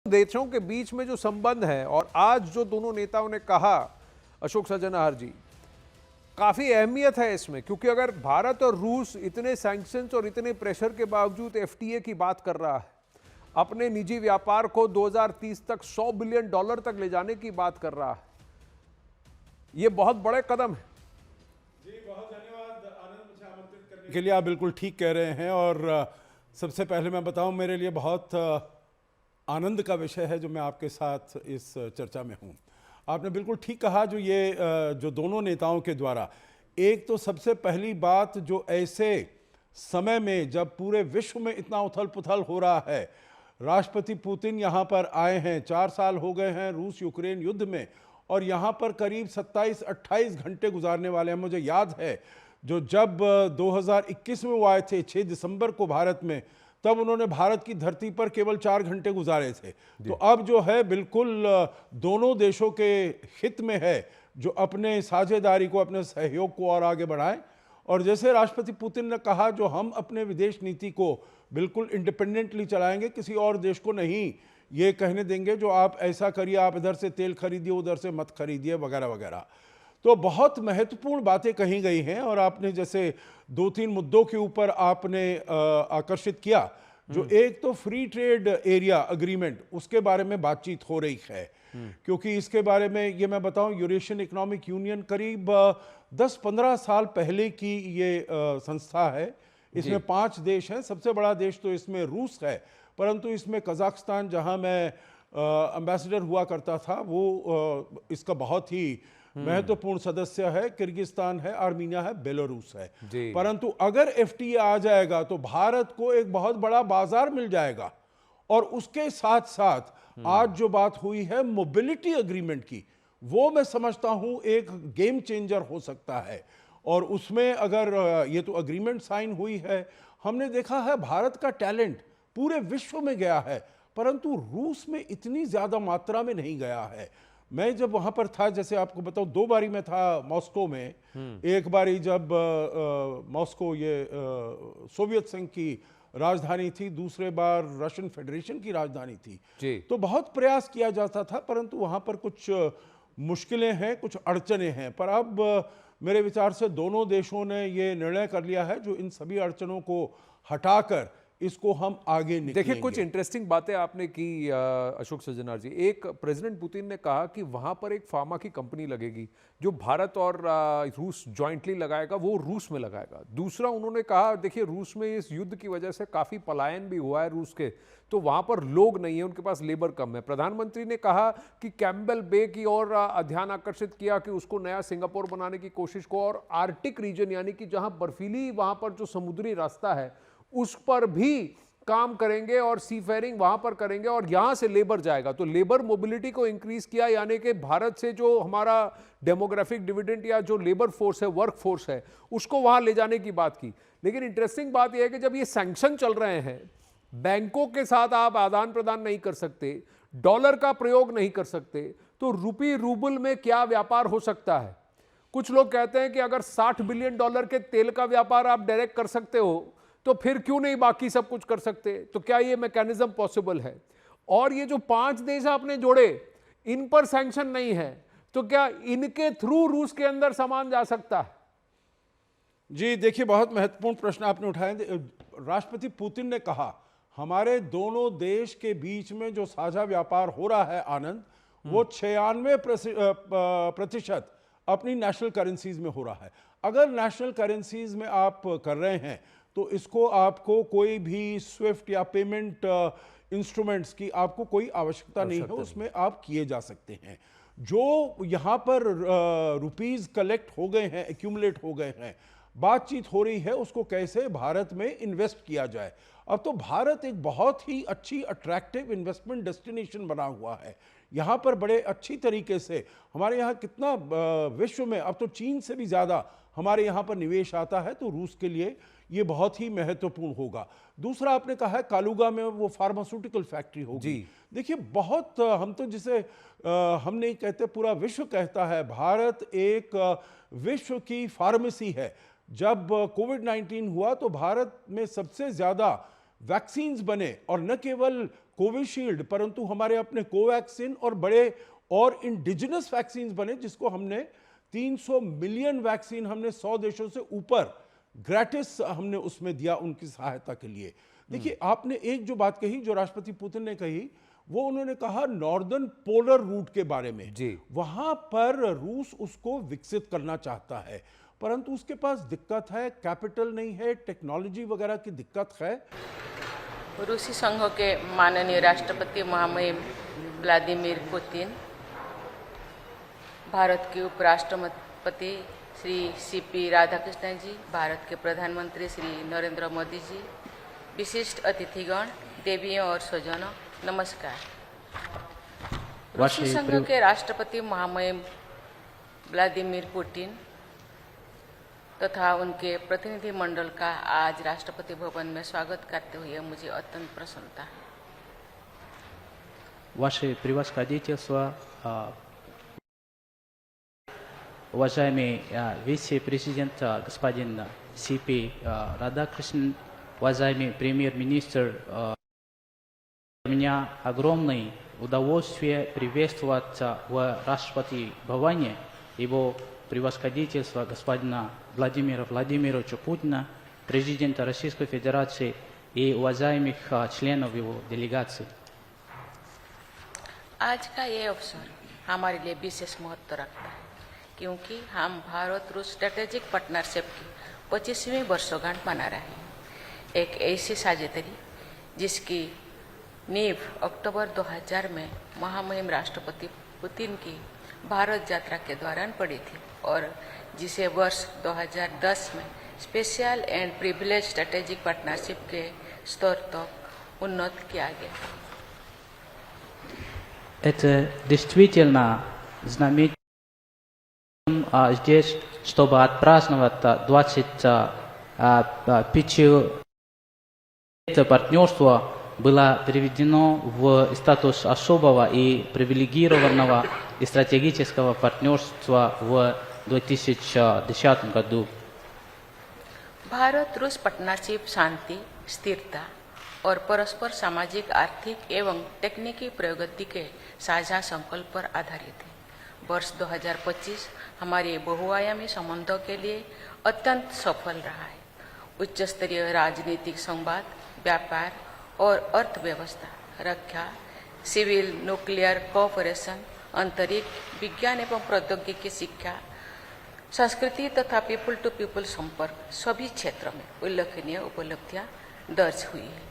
देशों के बीच में जो संबंध है और आज जो दोनों नेताओं ने कहा, अशोक सजनाहर जी, काफी अहमियत है इसमें, क्योंकि अगर भारत और रूस इतने सैंक्शंस और इतने प्रेशर के बावजूद एफटीए की बात कर रहा है, अपने निजी व्यापार को 2030 तक $100 बिलियन तक ले जाने की बात कर रहा है, यह बहुत बड़े कदम है। जी बहुत धन्यवाद आनंद, मुझे आमंत्रित करने के लिए। आप बिल्कुल ठीक कह रहे हैं और सबसे पहले मैं बताऊं, मेरे लिए बहुत आनंद का विषय है जो मैं आपके साथ इस चर्चा में हूं। आपने बिल्कुल ठीक कहा, जो दोनों नेताओं के द्वारा, एक तो सबसे पहली बात, जो ऐसे समय में जब पूरे विश्व में इतना उथल पुथल हो रहा है, राष्ट्रपति पुतिन यहाँ पर आए हैं, 4 साल हो गए हैं रूस यूक्रेन युद्ध में, और यहाँ पर करीब 27-28 घंटे गुजारने वाले हैं। मुझे याद है जब 2021 में वो आए थे 6 दिसंबर को भारत में, तब उन्होंने भारत की धरती पर केवल 4 घंटे गुजारे थे। तो अब जो है बिल्कुल दोनों देशों के हित में है जो अपने साझेदारी को, अपने सहयोग को और आगे बढ़ाएं। और जैसे राष्ट्रपति पुतिन ने कहा, जो हम अपने विदेश नीति को बिल्कुल इंडिपेंडेंटली चलाएंगे, किसी और देश को नहीं ये कहने देंगे जो आप ऐसा करिए, आप इधर से तेल खरीदिए, उधर से मत खरीदिए, वगैरह वगैरह। तो बहुत महत्वपूर्ण बातें कही गई हैं और आपने जैसे 2-3 मुद्दों के ऊपर आपने आकर्षित किया। जो एक तो फ्री ट्रेड एरिया अग्रीमेंट, उसके बारे में बातचीत हो रही है, क्योंकि इसके बारे में ये मैं बताऊं, यूरेशियन इकोनॉमिक यूनियन करीब 10-15 साल पहले की ये संस्था है। इसमें 5 देश हैं, सबसे बड़ा देश तो इसमें रूस है, परंतु इसमें कजाकिस्तान, जहां मैं एम्बेसडर हुआ करता था, वो इसका बहुत ही महत्वपूर्ण सदस्य है। किर्गिस्तान है, आर्मीनिया है, बेलारूस है। परंतु अगर एफटीए आ जाएगा तो भारत को एक बहुत बड़ा बाजार मिल जाएगा। और उसके साथ साथ आज जो बात हुई है मोबिलिटी एग्रीमेंट की, वो मैं समझता हूं एक गेम चेंजर हो सकता है। और उसमें अगर ये तो एग्रीमेंट साइन हुई है, हमने देखा है भारत का टैलेंट पूरे विश्व में गया है, परंतु रूस में इतनी ज्यादा मात्रा में नहीं गया है। मैं जब वहां पर था, जैसे आपको बताऊं, 2 बारी मैं था मॉस्को में। एक बारी जब मॉस्को ये सोवियत संघ की राजधानी थी, दूसरे बार रशियन फेडरेशन की राजधानी थी। तो बहुत प्रयास किया जाता था, परंतु वहां पर कुछ मुश्किलें हैं, कुछ अड़चनें हैं। पर अब मेरे विचार से दोनों देशों ने ये निर्णय कर लिया है जो इन सभी अड़चनों को हटाकर इसको हम आगे निकलेंगे। देखिए, कुछ इंटरेस्टिंग बातें आपने की अशोक सजनार जी। एक, प्रेसिडेंट पुतिन ने कहा कि वहां पर एक फार्मा की कंपनी लगेगी, जो भारत और रूस जॉइंटली लगाएगा, वो रूस में लगाएगा। दूसरा, उन्होंने कहा, देखिए रूस में इस युद्ध की वजह से काफी पलायन भी हुआ है रूस के, तो वहां पर लोग नहीं है, उनके पास लेबर कम है। प्रधानमंत्री ने कहा कि कैम्बेल बे की ओर ध्यान आकर्षित किया कि उसको नया सिंगापुर बनाने की कोशिश को, और आर्टिक रीजन यानी कि जहां बर्फीली, वहां पर जो समुद्री रास्ता है उस पर भी काम करेंगे और सीफेयरिंग वहां पर करेंगे, और यहां से लेबर जाएगा। तो लेबर मोबिलिटी को इंक्रीज किया, यानी कि भारत से जो हमारा डेमोग्राफिक डिविडेंड या जो लेबर फोर्स है, वर्क फोर्स है, उसको वहां ले जाने की बात की। लेकिन इंटरेस्टिंग बात यह है कि जब ये सैंक्शन चल रहे हैं, बैंकों के साथ आप आदान प्रदान नहीं कर सकते, डॉलर का प्रयोग नहीं कर सकते, तो रुपी रूबल में क्या व्यापार हो सकता है? कुछ लोग कहते हैं कि अगर $60 बिलियन के तेल का व्यापार आप डायरेक्ट कर सकते हो, तो फिर क्यों नहीं बाकी सब कुछ कर सकते? तो क्या ये मैकेनिज्म पॉसिबल है? और ये जो 5 देश आपने जोड़े, इन पर सैंक्शन नहीं है, तो क्या इनके थ्रू रूस के अंदर सामान जा सकता है? जी देखिए, बहुत महत्वपूर्ण प्रश्न आपने उठाए। राष्ट्रपति पुतिन ने कहा, हमारे दोनों देश के बीच में जो साझा व्यापार हो रहा है आनंद, वो 96% अपनी नेशनल करेंसीज में हो रहा है। अगर नेशनल करेंसीज में आप कर रहे हैं तो इसको आपको कोई भी स्विफ्ट या पेमेंट इंस्ट्रूमेंट्स की आपको कोई आवश्यकता नहीं है, उसमें आप किए जा सकते हैं। जो यहाँ पर रुपीस कलेक्ट हो गए हैं, एक्यूमुलेट हो गए हैं, बातचीत हो रही है उसको कैसे भारत में इन्वेस्ट किया जाए। अब तो भारत एक बहुत ही अच्छी अट्रैक्टिव इन्वेस्टमेंट डेस्टिनेशन बना हुआ है। यहाँ पर बड़े अच्छी तरीके से हमारे यहाँ कितना विश्व में अब तो चीन से भी ज़्यादा हमारे यहाँ पर निवेश आता है, तो रूस के लिए ये बहुत ही महत्वपूर्ण होगा। दूसरा, आपने कहा है कालुगा में वो फार्मास्यूटिकल फैक्ट्री होगी। देखिए, बहुत हम तो जिसे हम नहीं कहते, पूरा विश्व कहता है, भारत एक विश्व की फार्मेसी है। जब कोविड-19 हुआ तो भारत में सबसे ज्यादा वैक्सीन्स बने, और न केवल कोविशील्ड, परंतु हमारे अपने कोवैक्सिन और बड़े और इंडिजिनस वैक्सीन बने, जिसको हमने 300 मिलियन वैक्सीन हमने 100 देशों से ऊपर ग्रेटिस हमने उसमें दिया उनकी सहायता के लिए। देखिए, आपने एक जो बात कही, जो राष्ट्रपति पुतिन ने कही, वो उन्होंने कहा नॉर्दर्न पोलर रूट के बारे में जी। वहां पर रूस उसको विकसित करना चाहता है, परंतु उसके पास दिक्कत है, कैपिटल नहीं है, टेक्नोलॉजी वगैरह की दिक्कत है। रूसी संघ के माननीय राष्ट्रपति महामहिम व्लादिमीर पुतिन, भारत के उपराष्ट्रपति श्री सीपी राधाकृष्णन जी, भारत के प्रधानमंत्री श्री नरेंद्र मोदी जी, विशिष्ट अतिथिगण, देवियों और स्वजनों, नमस्कार। रूसी संघ के राष्ट्रपति महामहिम व्लादिमीर पुतिन तथा उनके प्रतिनिधि मंडल का आज राष्ट्रपति भवन में स्वागत करते हुए मुझे अत्यंत प्रसन्नता है। Ваше превосходительство, уважаемый вице-президент господин Сипи Радхакришнан, уважаемый премьер-министр, у меня огромное удовольствие приветствовать в Раштраспати Бхаване его превосходительство господина Владимира Владимировича Путина, президента Российской Федерации и уважаемых членов его делегации. आज का ये अवसर हमारे लिए विशेष महत्व रखता है, क्योंकि हम भारत रूस स्ट्रेटेजिक पार्टनरशिप की 25वीं वर्षगांठ मना रहे हैं। एक ऐसी साझेदारी जिसकी नींव अक्टूबर 2000 में महामहिम राष्ट्रपति पुतिन की भारत यात्रा के दौरान पड़ी थी और जिसे वर्ष 2010 में special and privilege strategic partnership के स्तर तक उन्नत किया गया। Это действительно знаменательно здесь, чтобы отпраздновать 25-летие партнерства было переведено в статус особого и привилегированного и стратегического партнерства в 2010 году. भारत रूस पार्टनरशिप शांति, स्थिरता और परस्पर सामाजिक, आर्थिक एवं तकनीकी प्रगति के साझा संकल्प पर आधारित है। वर्ष 2025 हमारे बहुआयामी संबंधों के लिए अत्यंत सफल रहा है। उच्च स्तरीय राजनीतिक संवाद, व्यापार और अर्थव्यवस्था, रक्षा, सिविल न्यूक्लियर कोऑपरेशन, अंतरिक्ष, विज्ञान एवं प्रौद्योगिकी, शिक्षा, संस्कृति तथा पीपल टू पीपल संपर्क, सभी क्षेत्रों में उल्लेखनीय उपलब्धियां दर्ज हुई है।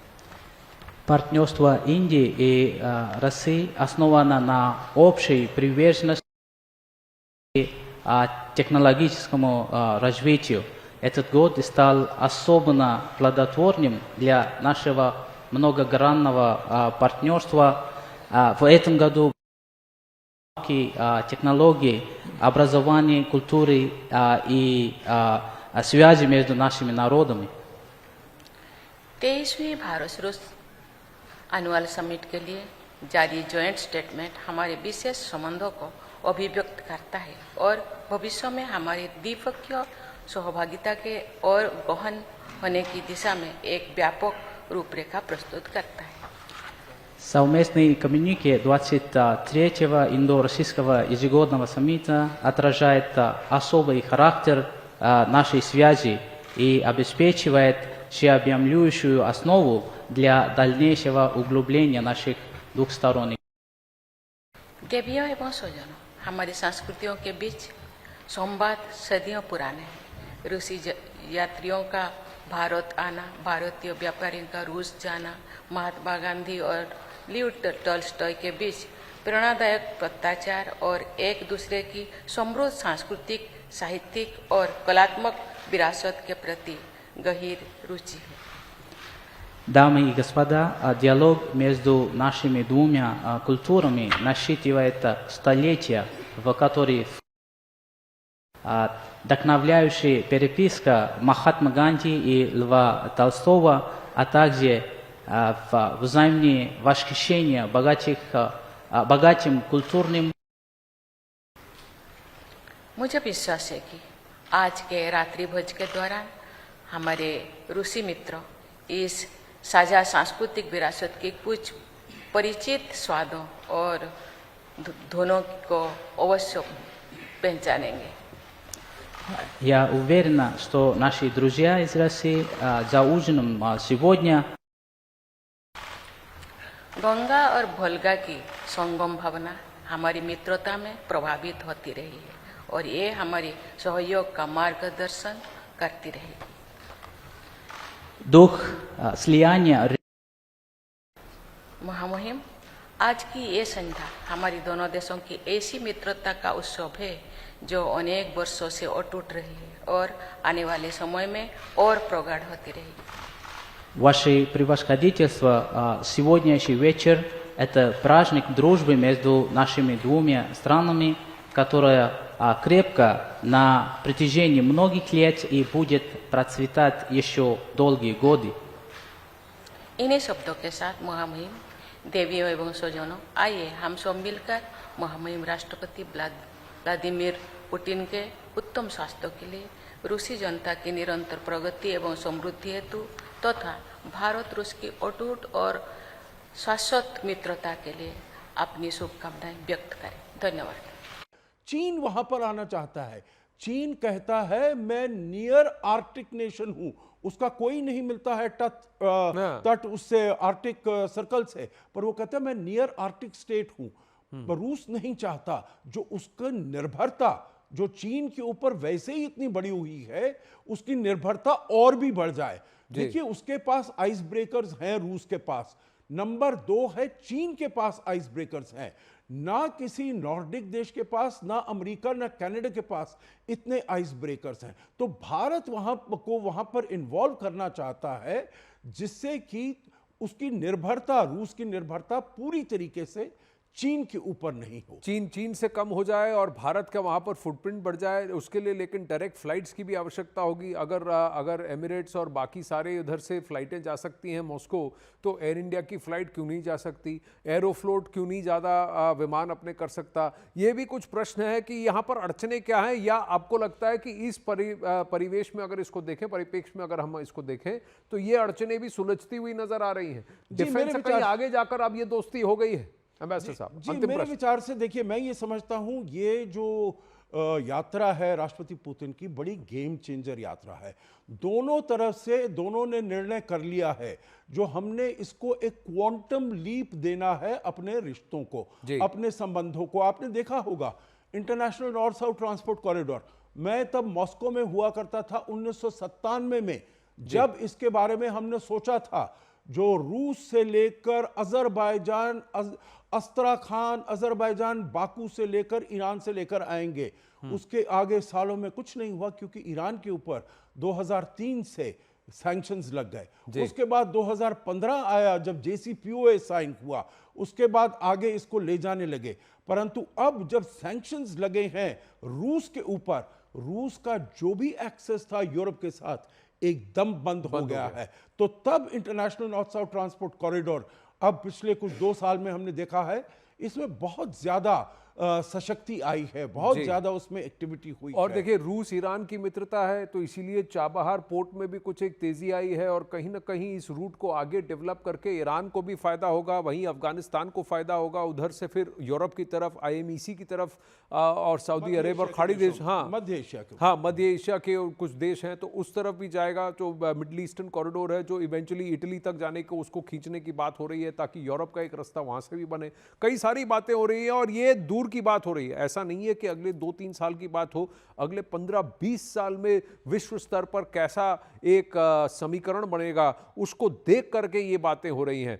Партнерство Индии и России основано на общей приверженности технологическому развитию. Этот год стал особенно плодотворным для нашего многогранного партнерства. В этом году технологии, образование, культуры и связи между нашими народами. 23वीं भारत रूस एनुअल समिट के लिए जारी ज्वाइंट स्टेटमेंट हमारे विशेष संबंधों को अभिव्यक्त करता है और भविष्य में हमारी द्विपक्षीय सहभागिता के और गहन होने की दिशा में एक व्यापक रूपरेखा प्रस्तुत करता है। Совместный коммюнике 23-го индо-российского ежегодного саммита отражает особый характер нашей связи и обеспечивает всеобъемлющую основу для дальнейшего углубления наших двухсторонних. देवियों एवं स्वजनों, हमारी संस्कृतियों के बीच संवाद सदियों पुराने हैं। रूसी यात्रियों का भारत आना, भारतीय व्यापारियों का रूस जाना, महात्मा गांधी और लियो टॉल्स्टॉय के बीच प्रेरणादायक पत्राचार और एक दूसरे की समृद्ध सांस्कृतिक, साहित्यिक और कलात्मक विरासत के प्रति गहीर रुचि है। Дамы и господа, диалог между нашими двумя культурами насчитывает столетия, в которых вдохновляющая переписка Махатмы Ганди и Льва Толстого, а также взаимное восхищение богатым культурным. मुझे विश्वास है कि आज के रात्रि भोज के दौरान हमारे रूसी मित्र इस साझा सांस्कृतिक विरासत की कुछ परिचित स्वादों और धुनों को अवश्य पहचानेंगे। Я уверена, что наши друзья из России за ужином сегодня गंगा और भोलगा की संगम भावना हमारी मित्रता में प्रभावित होती रही है और ये हमारी सहयोग का मार्गदर्शन करती रहेगी। дух слияния महामुहिम, आज की ये संध्या हमारी दोनों देशों की ऐसी मित्रता का उत्सव है जो अनेक वर्षों से अटूट रही है और आने वाले समय में और प्रगाढ़ होती रहेगी। Ваше превосходительство, сегодняшний вечер – это праздник дружбы между нашими двумя странами, которая крепко на протяжении многих лет и будет процветать еще долгие годы. इन्हीं शब्दों के साथ महामहिम देवियों एवं स्वजनों, आइए हम सब मिलकर महामहिम राष्ट्रपति व्लादिमीर पुतिन के उत्तम स्वास्थ्य के लिए, रूसी जनता की निरंतर प्रगति एवं समृद्धि हेतु तथा भारत रूस की अटूट और शाश्वत मित्रता के लिए अपनी शुभकामनाएं व्यक्त करें। धन्यवाद। चीन वहां पर आना चाहता है। चीन कहता है मैं नियर आर्कटिक नेशन हूं, उसका कोई नहीं मिलता है तट उससे आर्कटिक सर्कल से, पर वो कहता है मैं नियर आर्कटिक स्टेट हूं। पर रूस नहीं चाहता, जो उसका निर्भरता जो चीन के ऊपर वैसे ही इतनी बड़ी हुई है, उसकी निर्भरता और भी बढ़ जाए। देखिए उसके पास आइस ब्रेकर्स हैं, रूस के पास। नंबर 2 है चीन के पास आइस ब्रेकर्स हैं। ना किसी नॉर्डिक देश के पास, ना अमेरिका, ना कनाडा के पास इतने आइस ब्रेकर्स हैं। तो भारत वहां पर इन्वॉल्व करना चाहता है, जिससे कि उसकी निर्भरता, रूस की निर्भरता पूरी तरीके से चीन के ऊपर नहीं हो, चीन से कम हो जाए और भारत का वहां पर फुटप्रिंट बढ़ जाए। उसके लिए लेकिन डायरेक्ट फ्लाइट्स की भी आवश्यकता होगी। अगर एमिरेट्स और बाकी सारे उधर से फ्लाइटें जा सकती हैं मॉस्को, तो एयर इंडिया की फ्लाइट क्यों नहीं जा सकती? एरोफ्लोट क्यों नहीं ज़्यादा विमान अपने कर सकता? ये भी कुछ प्रश्न है कि यहाँ पर अड़चने क्या हैं, या आपको लगता है कि इस परिवेश में अगर इसको देखें, परिप्रेक्ष्य में अगर हम इसको देखें, तो ये अड़चने भी सुलझती हुई नजर आ रही हैं? डिफेंस से कहीं आगे जाकर अब ये दोस्ती हो गई है? एम्बेसडर साहब, जी मेरे विचार से देखिए, मैं ये समझता हूं ये जो यात्रा है राष्ट्रपति पुतिन की, बड़ी गेम चेंजर यात्रा है। दोनों तरफ से दोनों ने निर्णय कर लिया है जो हमने इसको एक क्वांटम लीप देना है अपने रिश्तों को, अपने संबंधों को। आपने देखा होगा international north south transport corridor, मैं तब मॉस्को में हुआ करता था 1997 में, जब इसके बारे में हमने सोचा था। जो रूस से लेकर अजरबैजान, अस्त्राखान, अजरबैजान, बाकू से लेकर ईरान से लेकर आएंगे, उसके आगे सालों में कुछ नहीं हुआ, क्योंकि ईरान के ऊपर 2003 से सैंक्शंस लग गए। उसके बाद 2015 आया जब JCPOA साइन हुआ, उसके बाद आगे इसको ले जाने लगे। परंतु अब जब सैंक्शंस लगे हैं रूस के ऊपर, रूस का जो भी एक्सेस था यूरोप के साथ एकदम बंद हो गया है। तो तब international north south transport corridor, अब पिछले कुछ 2 साल में हमने देखा है इसमें बहुत ज्यादा सशक्ति आई है, बहुत ज्यादा उसमें एक्टिविटी हुई और है। देखिए रूस ईरान की मित्रता है, तो इसीलिए चाबहार पोर्ट में भी कुछ एक तेजी आई है, और कहीं ना कहीं इस रूट को आगे डेवलप करके ईरान को भी फायदा होगा, वहीं अफगानिस्तान को फायदा होगा, उधर से फिर यूरोप की तरफ, IMEC की तरफ, और सऊदी अरेब और खाड़ी देश, मध्य एशिया के, मध्य एशिया के कुछ देश हैं, तो उस तरफ भी जाएगा। जो मिडल ईस्टर्न कॉरिडोर है, जो इवेंचुअली इटली तक जाने को, उसको खींचने की बात हो रही है, ताकि यूरोप का एक रास्ता वहां से भी बने। कई सारी बातें हो रही हैं, और ये दूर की बात हो रही है। ऐसा नहीं है कि अगले 2-3 साल की बात हो, अगले 15-20 साल में विश्व स्तर पर कैसा एक समीकरण बनेगा, उसको देख करके ये बातें हो रही हैं।